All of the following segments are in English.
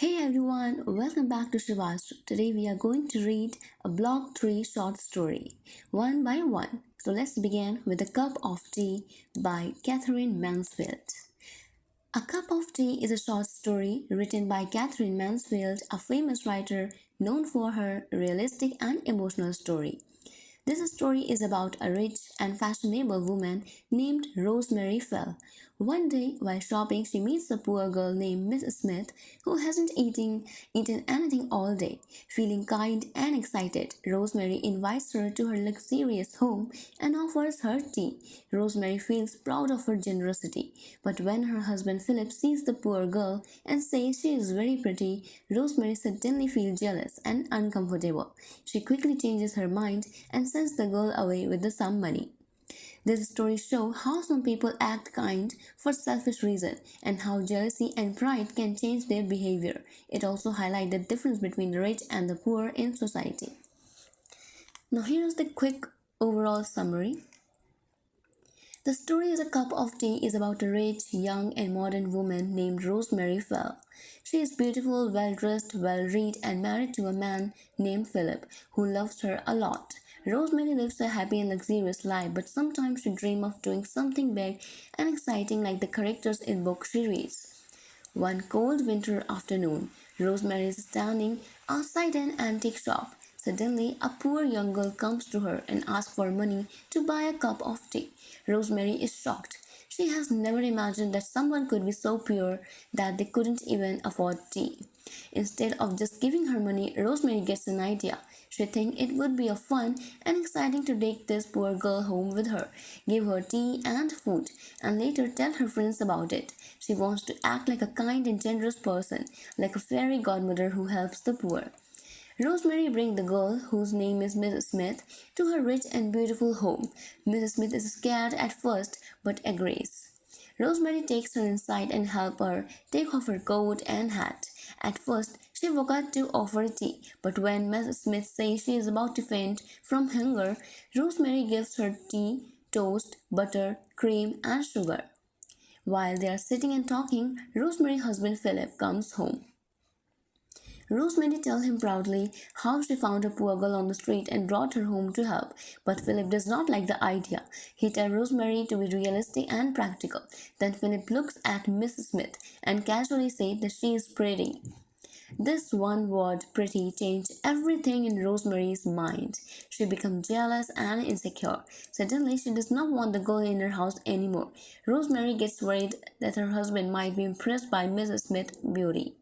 Hey everyone, welcome back to SHIVASTRA. Today we are going to read a block 3 short story, one by one. So let's begin with A Cup of Tea by Katherine Mansfield. A Cup of Tea is a short story written by Katherine Mansfield, a famous writer known for her realistic and emotional story. This story is about a rich and fashionable woman named Rosemary Fell. One day, while shopping, she meets a poor girl named Miss Smith who hasn't eaten anything all day. Feeling kind and excited, Rosemary invites her to her luxurious home and offers her tea. Rosemary feels proud of her generosity, but when her husband Philip sees the poor girl and says she is very pretty, Rosemary suddenly feels jealous and uncomfortable. She quickly changes her mind and sends the girl away with some money. This story shows how some people act kind for selfish reasons and how jealousy and pride can change their behavior. It also highlights the difference between the rich and the poor in society. Now, here is the quick overall summary. The story is A Cup of Tea is about a rich, young, and modern woman named Rosemary Fell. She is beautiful, well dressed, well read, and married to a man named Philip, who loves her a lot. Rosemary lives a happy and luxurious life, but sometimes she dreams of doing something big and exciting like the characters in book she reads. One cold winter afternoon, Rosemary is standing outside an antique shop. Suddenly, a poor young girl comes to her and asks for money to buy a cup of tea. Rosemary is shocked. She has never imagined that someone could be so poor that they couldn't even afford tea. Instead of just giving her money, Rosemary gets an idea. She thinks it would be a fun and exciting to take this poor girl home with her, give her tea and food, and later tell her friends about it. She wants to act like a kind and generous person, like a fairy godmother who helps the poor. Rosemary brings the girl, whose name is Mrs. Smith, to her rich and beautiful home. Mrs. Smith is scared at first, but agrees. Rosemary takes her inside and helps her take off her coat and hat. At first, she forgot to offer tea, but when Mrs. Smith says she is about to faint from hunger, Rosemary gives her tea, toast, butter, cream, and sugar. While they are sitting and talking, Rosemary's husband Philip comes home. Rosemary tells him proudly how she found a poor girl on the street and brought her home to help. But Philip does not like the idea. He tells Rosemary to be realistic and practical. Then Philip looks at Mrs. Smith and casually says that she is pretty. This one word, pretty, changed everything in Rosemary's mind. She becomes jealous and insecure. Suddenly, she does not want the girl in her house anymore. Rosemary gets worried that her husband might be impressed by Mrs. Smith's beauty.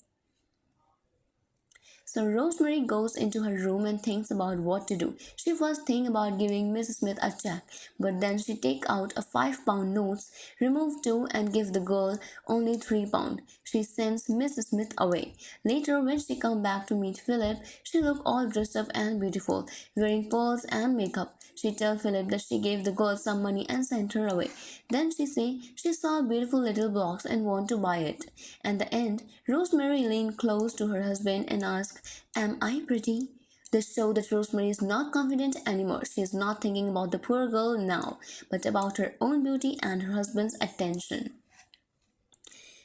So Rosemary goes into her room and thinks about what to do. She first thinks about giving Mrs. Smith a check, but then she takes out a £5 notes, removes two and gives the girl only £3. She sends Mrs. Smith away. Later, when she comes back to meet Philip, she looks all dressed up and beautiful, wearing pearls and makeup. She tells Philip that she gave the girl some money and sent her away. Then she says she saw a beautiful little box and want to buy it. At the end, Rosemary leans close to her husband and asks, "Am I pretty?" This shows that Rosemary is not confident anymore. She is not thinking about the poor girl now, but about her own beauty and her husband's attention.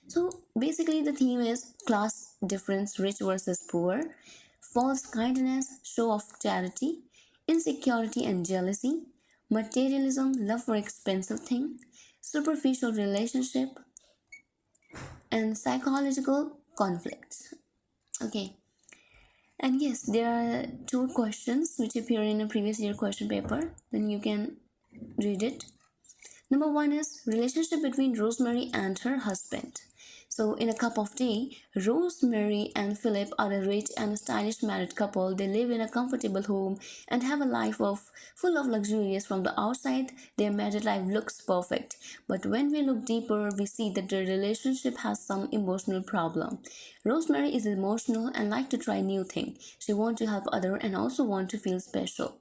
So basically, the theme is class difference, rich versus poor, false kindness, show of charity, insecurity and jealousy, materialism, love for expensive things, superficial relationship, and psychological conflicts. Okay, and yes, there are two questions which appear in a previous year question paper. Then you can read it. Number one is relationship between Rosemary and her husband. So, in A Cup of Tea, Rosemary and Philip are a rich and stylish married couple. They live in a comfortable home and have a life full of luxurious. From the outside, their married life looks perfect. But when we look deeper, we see that their relationship has some emotional problem. Rosemary is emotional and like to try new things. She wants to help others and also want to feel special.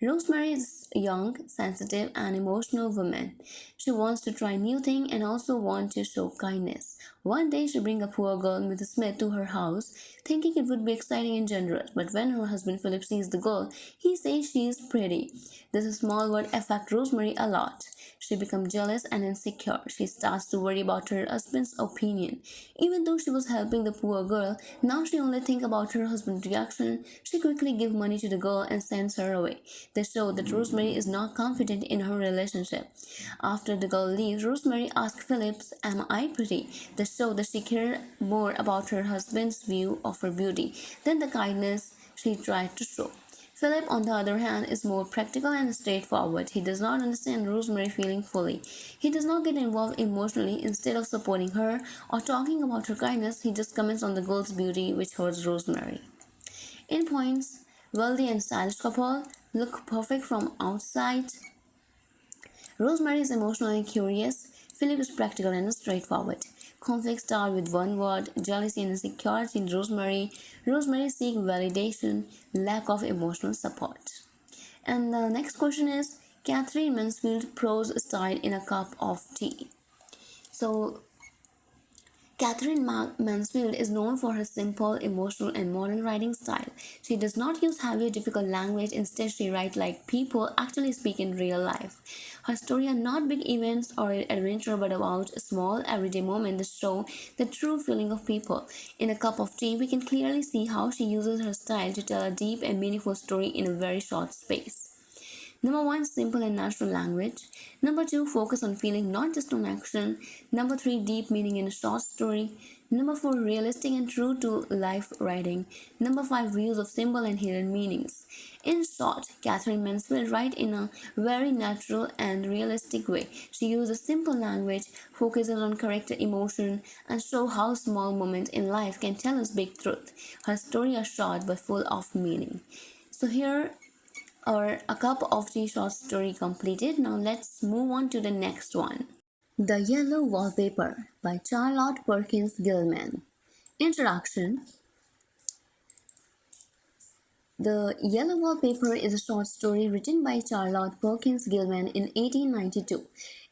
Rosemary is a young, sensitive, and emotional woman. She wants to try new things and also wants to show kindness. One day she brings a poor girl, Mrs. Smith, to her house, thinking it would be exciting and generous. But when her husband Philip sees the girl, he says she is pretty. This small word affects Rosemary a lot. She becomes jealous and insecure. She starts to worry about her husband's opinion. Even though she was helping the poor girl, now she only thinks about her husband's reaction. She quickly gives money to the girl and sends her away. They show that Rosemary is not confident in her relationship. After the girl leaves, Rosemary asks Philip, "Am I pretty?" They show that she cares more about her husband's view of her beauty than the kindness she tried to show. Philip, on the other hand, is more practical and straightforward. He does not understand Rosemary's feeling fully. He does not get involved emotionally. Instead of supporting her or talking about her kindness, he just comments on the girl's beauty, which hurts Rosemary. In points, wealthy and stylish couple look perfect from outside. Rosemary is emotional and curious. Philip is practical and straightforward. Conflicts start with one word: jealousy and insecurity in Rosemary. Rosemary seeks validation, lack of emotional support. And the next question is Katherine Mansfield prose style in a cup of tea. So Katherine Mansfield is known for her simple, emotional, and modern writing style. She does not use heavy or difficult language, instead, she writes like people actually speak in real life. Her stories are not big events or adventure, but about small, everyday moments that show the true feeling of people. In A Cup of Tea, we can clearly see how she uses her style to tell a deep and meaningful story in a very short space. Number one, simple and natural language. Number two, focus on feeling, not just on action. Number three, deep meaning in a short story. Number four, realistic and true to life writing. Number five, use of symbol and hidden meanings. In short, Katherine Mansfield writes in a very natural and realistic way. She uses simple language, focuses on character emotion, and show how small moments in life can tell us big truth. Her stories are short but full of meaning. So here or A Cup of Tea short story completed. Now let's move on to the next one. The Yellow Wallpaper by Charlotte Perkins Gilman. Introduction. The Yellow Wallpaper is a short story written by Charlotte Perkins Gilman in 1892.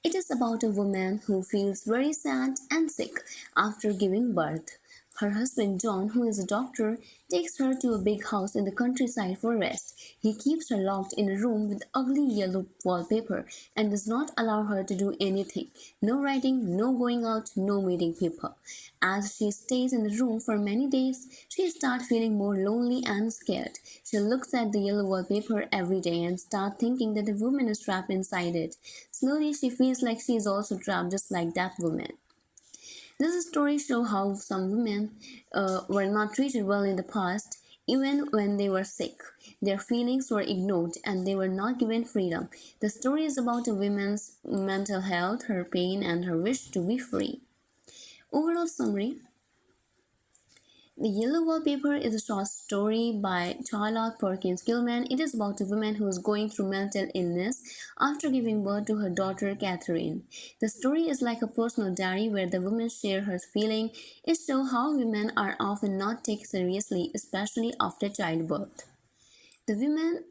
It is about a woman who feels very sad and sick after giving birth. Her husband John, who is a doctor, takes her to a big house in the countryside for rest. He keeps her locked in a room with ugly yellow wallpaper and does not allow her to do anything. No writing, no going out, no meeting people. As she stays in the room for many days, she starts feeling more lonely and scared. She looks at the yellow wallpaper every day and starts thinking that a woman is trapped inside it. Slowly, she feels like she is also trapped just like that woman. This story shows how some women were not treated well in the past, even when they were sick. Their feelings were ignored and they were not given freedom. The story is about a woman's mental health, her pain, and her wish to be free. Overall summary. The Yellow Wallpaper is a short story by Charlotte Perkins Gilman. It is about a woman who is going through mental illness after giving birth to her daughter Catherine. The story is like a personal diary where the woman shares her feelings. It shows how women are often not taken seriously, especially after childbirth. The woman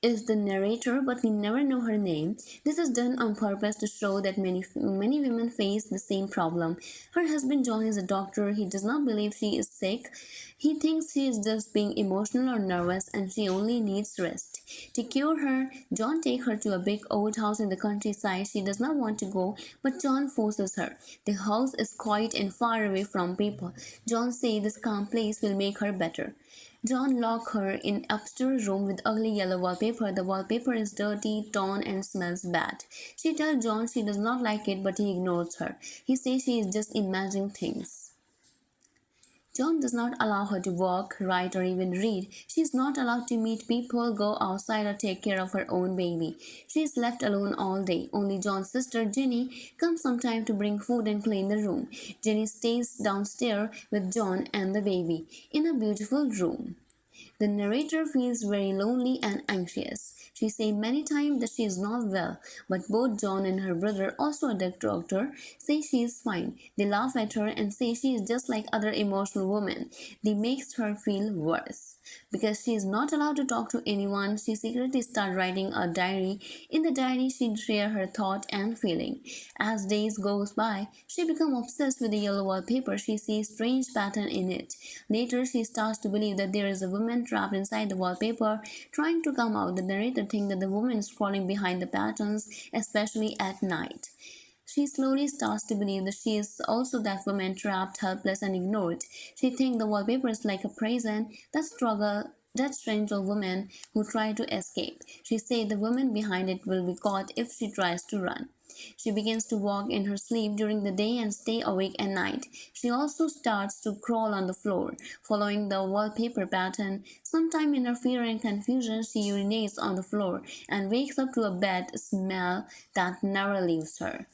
is the narrator, but we never know her name. This is done on purpose to show that many women face the same problem. Her husband John is a doctor. He does not believe she is sick. He thinks she is just being emotional or nervous and she only needs rest. To cure her, John takes her to a big old house in the countryside. She does not want to go, but John forces her. The house is quiet and far away from people. John says this calm place will make her better. John locks her in an upstairs room with ugly yellow wallpaper. The wallpaper is dirty, torn, and smells bad. She tells John she does not like it, but he ignores her. He says she is just imagining things. John does not allow her to walk, write, or even read. She is not allowed to meet people, go outside, or take care of her own baby. She is left alone all day. Only John's sister, Jenny, comes sometime to bring food and clean the room. Jenny stays downstairs with John and the baby in a beautiful room. The narrator feels very lonely and anxious. She says many times that she is not well, but both John and her brother, also a doctor, say she is fine. They laugh at her and say she is just like other emotional women. They makes her feel worse. Because she is not allowed to talk to anyone, she secretly starts writing a diary. In the diary, she shares her thought and feeling. As days goes by, she becomes obsessed with the yellow wallpaper. She sees strange pattern in it. Later, she starts to believe that there is a woman trapped inside the wallpaper, trying to come out. The narrator thinks that the woman is crawling behind the patterns, especially at night. She slowly starts to believe that she is also that woman trapped, helpless, and ignored. She thinks the wallpaper is like a prison that struggle that strange old woman who tried to escape. She said the woman behind it will be caught if she tries to run. She begins to walk in her sleep during the day and stay awake at night. She also starts to crawl on the floor, following the wallpaper pattern. Sometime in her fear and confusion, she urinates on the floor and wakes up to a bad smell that never leaves her.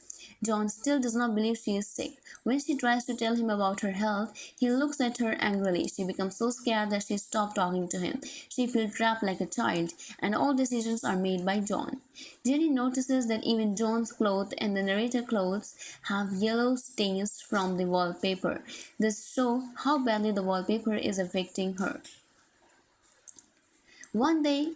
John still does not believe she is sick. When she tries to tell him about her health, he looks at her angrily. She becomes so scared that she stops talking to him. She feels trapped like a child, and all decisions are made by John. Jenny notices that even John's clothes and the narrator clothes have yellow stains from the wallpaper. This shows how badly the wallpaper is affecting her. One day,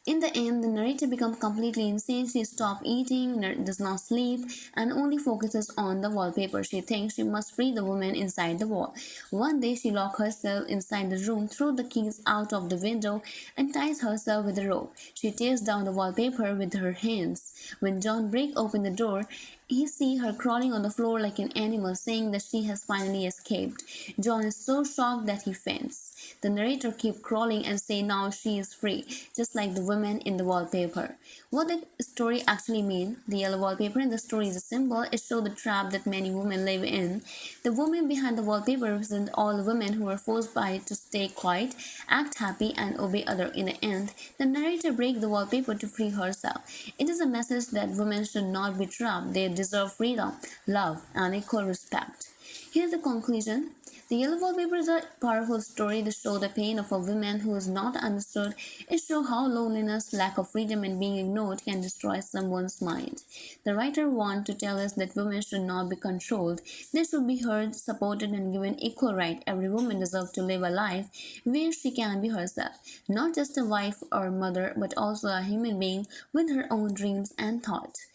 in the end, the narrator becomes completely insane. She stops eating, does not sleep, and only focuses on the wallpaper. She thinks she must free the woman inside the wall. One day, she locks herself inside the room, throws the keys out of the window, and ties herself with a rope. She tears down the wallpaper with her hands. When John breaks open the door, he sees her crawling on the floor like an animal, saying that she has finally escaped. John is so shocked that he faints. The narrator keeps crawling and says now she is free, just like the woman in the wallpaper. What the story actually means, the yellow wallpaper in the story is a symbol. It shows the trap that many women live in. The woman behind the wallpaper represents all the women who are forced by it to stay quiet, act happy, and obey others. In the end, the narrator breaks the wallpaper to free herself. It is a message that women should not be trapped. They deserve freedom, love, and equal respect. Here's the conclusion. The Yellow Wallpaper is a powerful story that shows the pain of a woman who is not understood. It shows how loneliness, lack of freedom, and being ignored can destroy someone's mind. The writer wants to tell us that women should not be controlled. They should be heard, supported, and given equal right. Every woman deserves to live a life where she can be herself, not just a wife or mother, but also a human being with her own dreams and thoughts.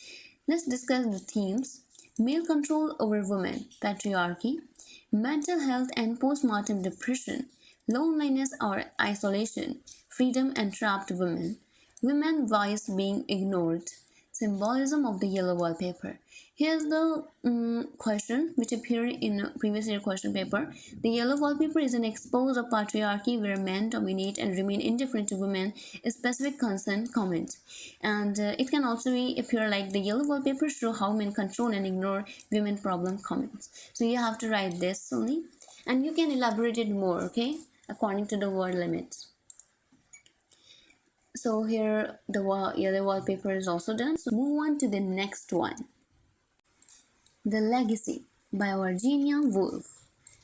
Let's discuss the themes. Male control over women, patriarchy, mental health and postpartum depression, loneliness or isolation, freedom and trapped women, women's voice being ignored, symbolism of the yellow wallpaper. Here's the question which appeared in a previous year question paper. The yellow wallpaper is an expose of patriarchy where men dominate and remain indifferent to women. A specific concern comment, and it can also appear like the yellow wallpaper show how men control and ignore women problem comments. So you have to write this only, and you can elaborate it more, okay, according to the word limits. So here the yellow wallpaper is also done. So move on to the next one. The Legacy by Virginia Woolf.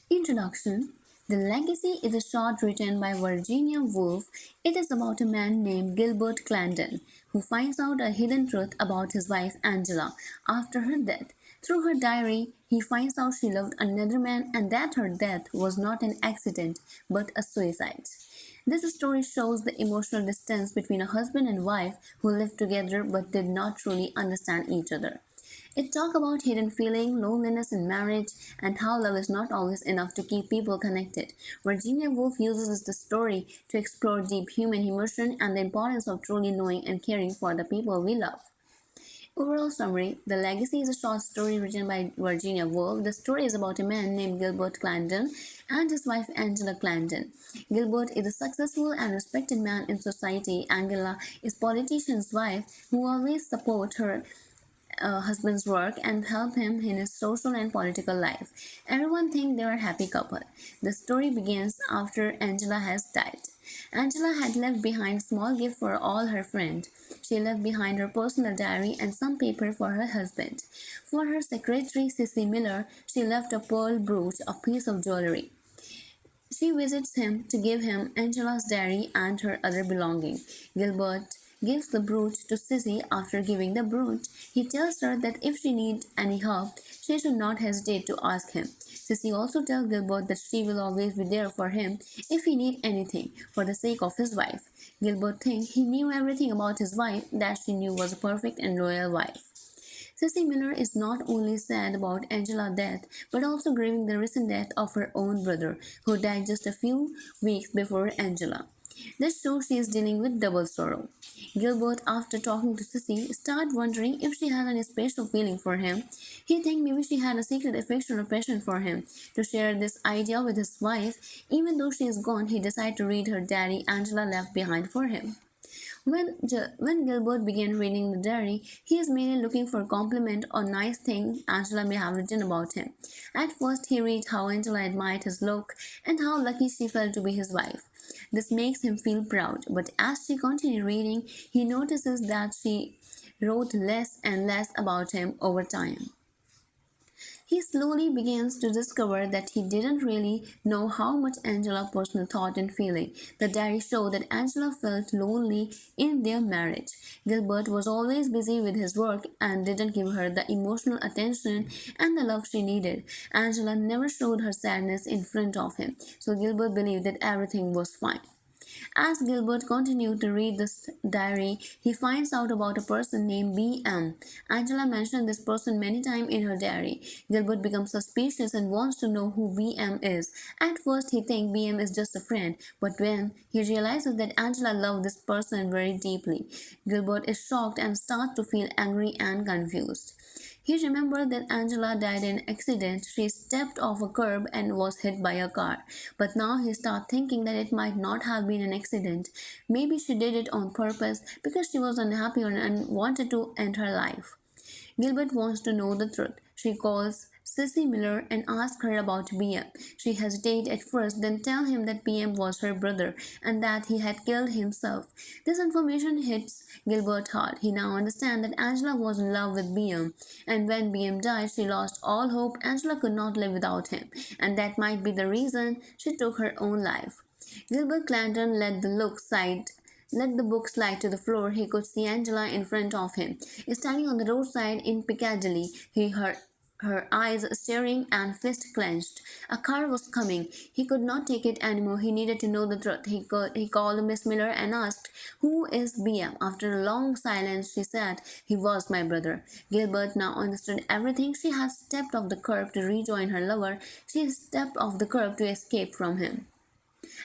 Introduction. The Legacy is a short written by Virginia Woolf. It is about a man named Gilbert Clandon who finds out a hidden truth about his wife Angela after her death. Through her diary, he finds out she loved another man and that her death was not an accident but a suicide. This story shows the emotional distance between a husband and wife who lived together but did not truly understand each other. It talks about hidden feeling, loneliness in marriage, and how love is not always enough to keep people connected. Virginia Woolf uses the story to explore deep human emotion and the importance of truly knowing and caring for the people we love. Overall summary. The Legacy is a short story written by Virginia Woolf. The story is about a man named Gilbert Clandon and his wife Angela Clandon. Gilbert is a successful and respected man in society. Angela is politician's wife who always supports her husband's work and help him in his social and political life. Everyone thinks they are a happy couple. The story begins after Angela has died. Angela had left behind a small gift for all her friends. She left behind her personal diary and some paper for her husband. For her secretary, Cissy Miller, she left a pearl brooch, a piece of jewelry. She visits him to give him Angela's diary and her other belongings. Gilbert gives the brooch to Sissy. After giving the brooch, he tells her that if she needs any help, she should not hesitate to ask him. Sissy also tells Gilbert that she will always be there for him if he needs anything for the sake of his wife. Gilbert thinks he knew everything about his wife that she knew was a perfect and loyal wife. Cissy Miller is not only sad about Angela's death, but also grieving the recent death of her own brother, who died just a few weeks before Angela. This shows she is dealing with double sorrow. Gilbert, after talking to Cissy, started wondering if she had any special feeling for him. He thinks maybe she had a secret affection or passion for him. To share this idea with his wife, even though she is gone, he decided to read her diary Angela left behind for him. When Gilbert began reading the diary, he is mainly looking for a compliment or nice thing Angela may have written about him. At first, he reads how Angela admired his look and how lucky she felt to be his wife. This makes him feel proud, but as she continues reading, he notices that she wrote less and less about him over time. He slowly begins to discover that he didn't really know how much Angela personally thought and feeling. The diary showed that Angela felt lonely in their marriage. Gilbert was always busy with his work and didn't give her the emotional attention and the love she needed. Angela never showed her sadness in front of him, so Gilbert believed that everything was fine. As Gilbert continued to read this diary, he finds out about a person named B.M. Angela mentioned this person many times in her diary. Gilbert becomes suspicious and wants to know who B.M. is. At first, he thinks B.M. is just a friend, but when he realizes that Angela loved this person very deeply, Gilbert is shocked and starts to feel angry and confused. He remembered that Angela died in an accident. She stepped off a curb and was hit by a car. But now he started thinking that it might not have been an accident. Maybe she did it on purpose because she was unhappy and wanted to end her life. Gilbert wants to know the truth. She calls Sissy Miller and asks her about BM. She hesitates at first, then tells him that BM was her brother and that he had killed himself. This information hits Gilbert hard. He now understands that Angela was in love with BM, and when BM died, she lost all hope. Angela could not live without him, and that might be the reason she took her own life. Gilbert Clanton let the book slide to the floor. He could see Angela in front of him, standing on the roadside in Piccadilly. He heard her eyes staring and fist clenched. A car was coming. He could not take it anymore. He needed to know the truth. He called Miss Miller and asked, "Who is BM?" After a long silence, she said, "He was my brother." Gilbert now understood everything. She had stepped off the curb to rejoin her lover. She stepped off the curb to escape from him.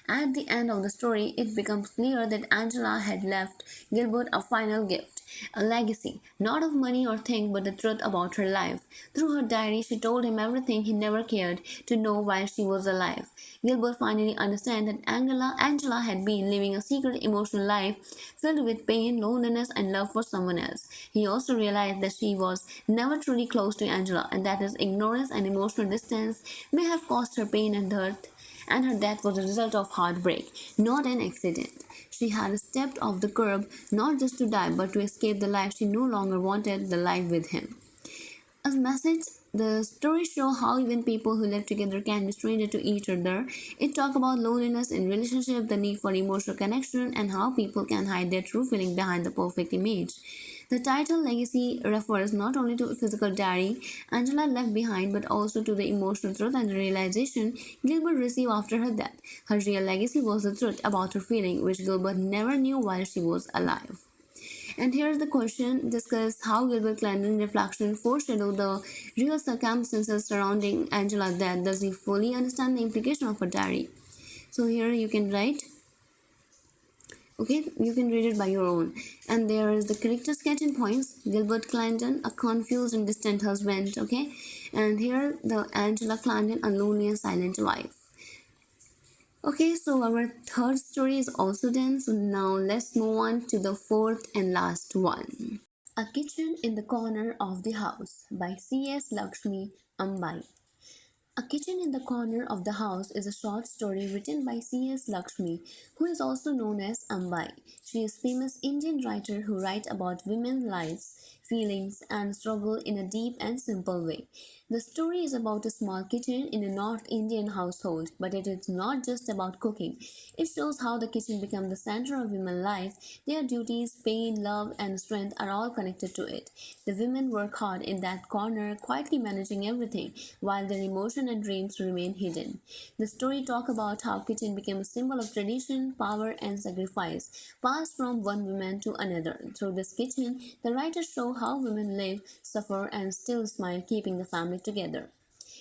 At the end of the story, it becomes clear that Angela had left Gilbert a final gift, a legacy, not of money or things, but the truth about her life. Through her diary, she told him everything he never cared to know while she was alive. Gilbert finally understands that Angela had been living a secret emotional life filled with pain, loneliness, and love for someone else. He also realized that she was never truly close to Angela, and that his ignorance and emotional distance may have caused her pain and her death was a result of heartbreak, not an accident. She had stepped off the curb not just to die but to escape the life she no longer wanted, the life with him. As a message, the story shows how even people who live together can be strangers to each other. It talks about loneliness in relationship, the need for emotional connection, and how people can hide their true feeling behind the perfect image. The title Legacy refers not only to a physical diary Angela left behind but also to the emotional truth and the realization Gilbert received after her death. Her real legacy was the truth about her feeling, which Gilbert never knew while she was alive. And here's the question: discuss how Gilbert Clanton's reflection foreshadowed the real circumstances surrounding Angela's death. Does he fully understand the implication of her diary? So here you can write. Okay, you can read it by your own. And there is the character sketch in points. Gilbert Clanton, a confused and distant husband. Okay, and here the Angela Clanton, a lonely and silent wife. Okay, so our third story is also done. So now let's move on to the fourth and last one. A Kitchen in the Corner of the House by C.S. Lakshmi Ambai. A Kitchen in the Corner of the House is a short story written by C.S. Lakshmi, who is also known as Ambai. She is a famous Indian writer who writes about women's lives, feelings, and struggle in a deep and simple way. The story is about a small kitchen in a North Indian household, but it is not just about cooking. It shows how the kitchen becomes the center of women's life. Their duties, pain, love, and strength are all connected to it. The women work hard in that corner, quietly managing everything, while their emotion and dreams remain hidden. The story talks about how kitchen became a symbol of tradition, power, and sacrifice, passed from one woman to another. Through this kitchen, the writers show how women live, suffer, and still smile, keeping the family together.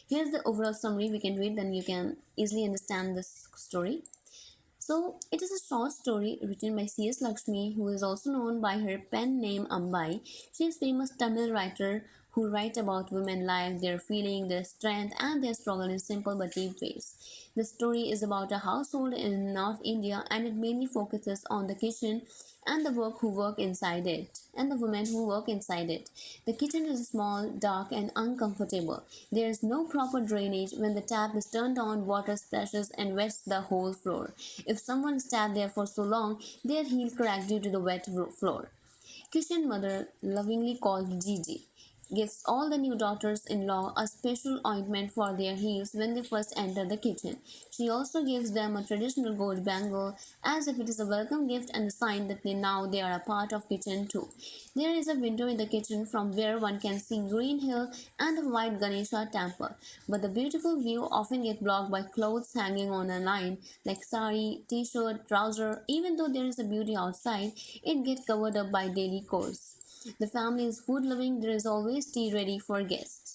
Here's the overall summary we can read, then you can easily understand this story. So, it is a short story written by C.S. Lakshmi, who is also known by her pen name Ambai. She is a famous Tamil writer who write about women life, their feeling, their strength, and their struggle in simple but deep ways. The story is about a household in North India, and it mainly focuses on the kitchen and the work who work inside it and the women who work inside it. The kitchen is small, dark, and uncomfortable. There is no proper drainage. When the tap is turned on, water splashes and wets the whole floor. If someone stands there for so long, their heel cracks due to the wet floor. Kitchen mother, lovingly called Gigi, gives all the new daughters-in-law a special ointment for their heels when they first enter the kitchen. She also gives them a traditional gold bangle as if it is a welcome gift and a sign that they are a part of kitchen too. There is a window in the kitchen from where one can see Green Hill and the white Ganesha temple, but the beautiful view often gets blocked by clothes hanging on a line like sari, t-shirt, trouser. Even though there is a beauty outside, it gets covered up by daily chores. The family is food loving, there is always tea ready for guests.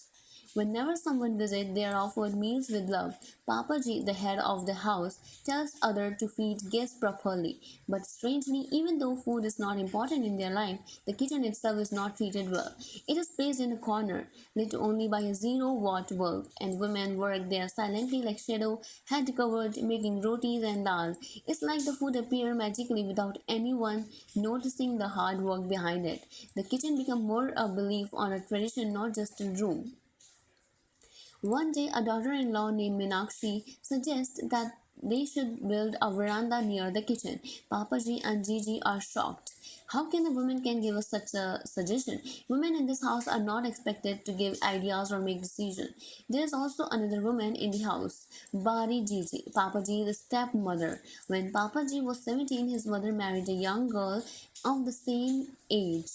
Whenever someone visits, they are offered meals with love. Papaji, the head of the house, tells others to feed guests properly. But strangely, even though food is not important in their life, the kitchen itself is not treated well. It is placed in a corner, lit only by a 0-watt bulb, and women work there silently like shadow, head covered, making rotis and dal. It's like the food appears magically without anyone noticing the hard work behind it. The kitchen becomes more a belief on a tradition, not just a room. One day, a daughter-in-law named Meenakshi suggests that they should build a veranda near the kitchen. Papaji and Gigi are shocked. How can a woman can give us such a suggestion? Women in this house are not expected to give ideas or make decisions. There is also another woman in the house, Bari Gigi, Papaji's stepmother. When Papaji was 17, his mother married a young girl of the same age.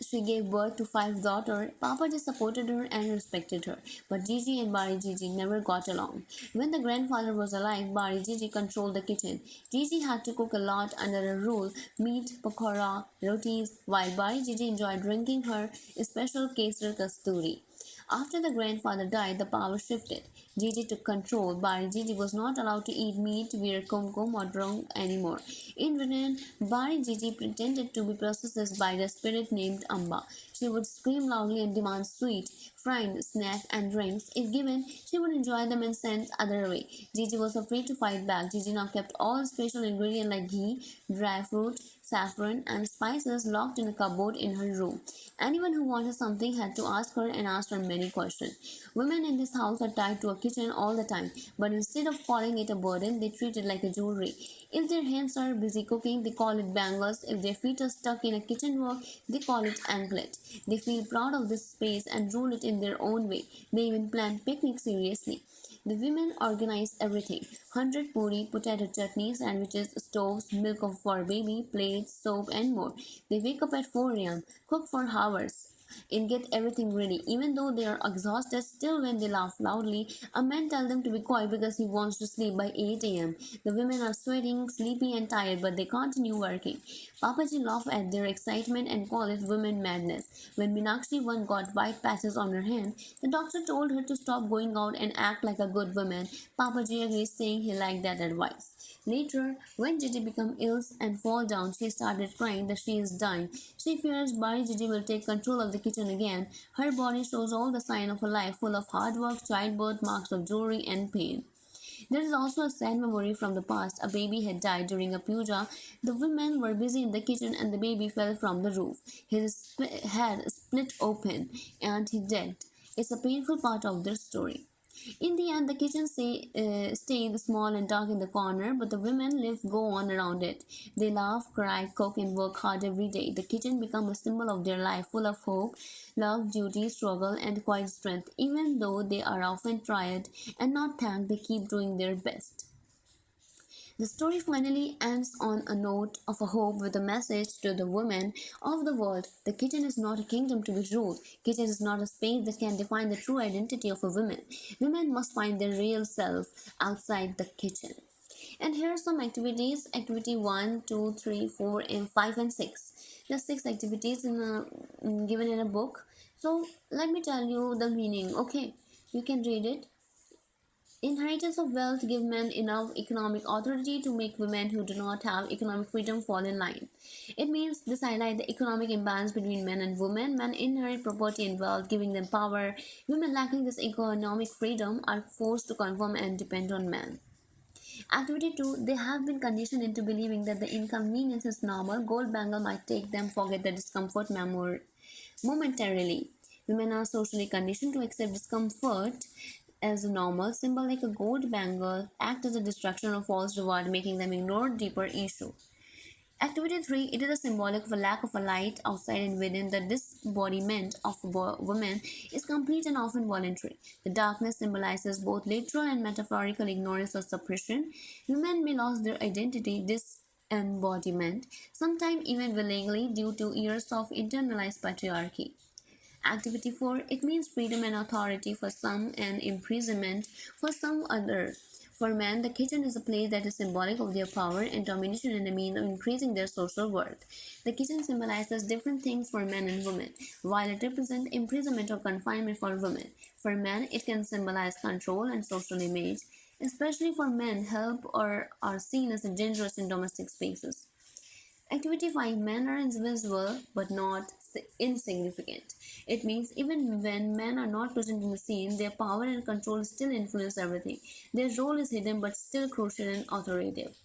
She gave birth to 5 daughters. Papa just supported her and respected her, but Gigi and Bari Gigi never got along. When the grandfather was alive, Bari Gigi controlled the kitchen. Gigi had to cook a lot under a rule: meat, pakora, rotis, while Bari Gigi enjoyed drinking her special kesar kasturi. After the grandfather died, the power shifted. Gigi took control. Bari Gigi was not allowed to eat meat, wear kumkum, or drink anymore. In return, Bari Gigi pretended to be possessed by the spirit named Amba. She would scream loudly and demand sweet, fried snacks and drinks. If given, she would enjoy them and send others away. Gigi was afraid to fight back. Gigi now kept all special ingredients like ghee, dry fruit, saffron, and spices locked in a cupboard in her room. Anyone who wanted something had to ask her and ask her many questions. Women in this house are tied to a kitchen all the time, but instead of calling it a burden, they treat it like a jewelry. If their hands are busy cooking, they call it bangles. If their feet are stuck in a kitchen work, they call it anklet. They feel proud of this space and rule it in their own way. They even plan picnics seriously. The women organize everything: 100 puri, potato chutney, sandwiches, stoves, milk for baby, plates, soap, and more. They wake up at 4 a.m., cook for hours, and get everything ready. Even though they are exhausted, still when they laugh loudly, a man tells them to be quiet because he wants to sleep by 8 a.m. The women are sweating, sleepy, and tired, but they continue working. Papaji laughs at their excitement and calls it women madness. When Meenakshi once got white patches on her hand, the doctor told her to stop going out and act like a good woman. Papaji agreed, saying he liked that advice. Later, when Gigi became ill and fall down, she started crying that she is dying. She fears Bari Gigi will take control of the kitchen again. Her body shows all the signs of a life full of hard work, childbirth, marks of jewelry, and pain. There is also a sad memory from the past. A baby had died during a puja. The women were busy in the kitchen and the baby fell from the roof. His head split open and he died. It's a painful part of their story. In the end, the kitchen stayed small and dark in the corner, but the women go on around it. They laugh, cry, cook, and work hard every day. The kitchen becomes a symbol of their life, full of hope, love, duty, struggle, and quiet strength. Even though they are often tired and not thanked, they keep doing their best. The story finally ends on a note of a hope with a message to the women of the world. The kitchen is not a kingdom to be ruled. Kitchen is not a space that can define the true identity of a woman. Women must find their real self outside the kitchen. And here are some activities. Activity 1, 2, 3, 4, and 5 and 6. There are 6 activities given in a book. So let me tell you the meaning. Okay, you can read it. Inheritance of wealth give men enough economic authority to make women who do not have economic freedom fall in line. It means this highlights the economic imbalance between men and women. Men inherit property and wealth, giving them power. Women lacking this economic freedom are forced to conform and depend on men. Activity 2. They have been conditioned into believing that the inconvenience is normal. Gold bangle might take them forget the discomfort momentarily. Women are socially conditioned to accept discomfort as a normal. Symbol like a gold bangle act as a distraction or false reward, making them ignore deeper issue. Activity 3. It is a symbolic of a lack of a light outside and within. The disembodiment of women is complete and often voluntary. The darkness symbolizes both literal and metaphorical ignorance or suppression. Women may lose their identity, disembodiment, sometimes even willingly due to years of internalized patriarchy. Activity 4. It means freedom and authority for some and imprisonment for some other. For men, the kitchen is a place that is symbolic of their power and domination and a means of increasing their social worth. The kitchen symbolizes different things for men and women, while it represents imprisonment or confinement for women. For men, it can symbolize control and social image, especially for men, help or are seen as dangerous in domestic spaces. Activity 5. Men are invisible but not insignificant. It means even when men are not present in the scene, their power and control still influence everything. Their role is hidden but still crucial and authoritative.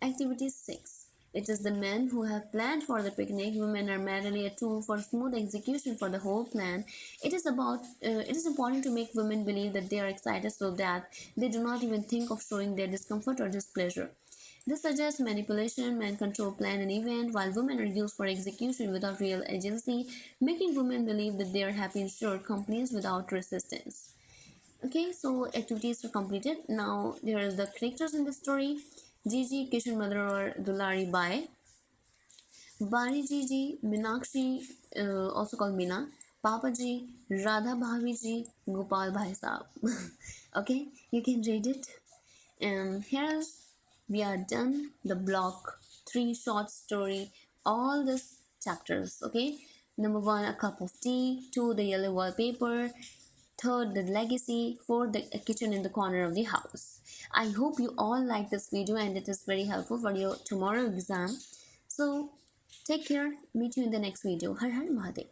Activity 6. It is the men who have planned for the picnic. Women are merely a tool for smooth execution for the whole plan. It is important to make women believe that they are excited so that they do not even think of showing their discomfort or displeasure. This suggests manipulation, man control plan and event, while women are used for execution without real agency, making women believe that they are happy in short companies without resistance. Okay, so activities are completed. Now there is the characters in the story. Gigi, Kishan Mother or Dulari Bai, Bari Gigi, Minakshi, also called Mina, Papa Ji, Radha Bhavi Ji, Gopal Bhai Saab. Okay, you can read it. And here we are done the block 3 short story, all these chapters. Okay, number 1, a cup of tea. 2, the yellow wallpaper. 3rd, the legacy. 4th, the kitchen in the corner of the house. I hope you all like this video and it is very helpful for your tomorrow exam. So take care, meet you in the next video. Har Har Mahadev.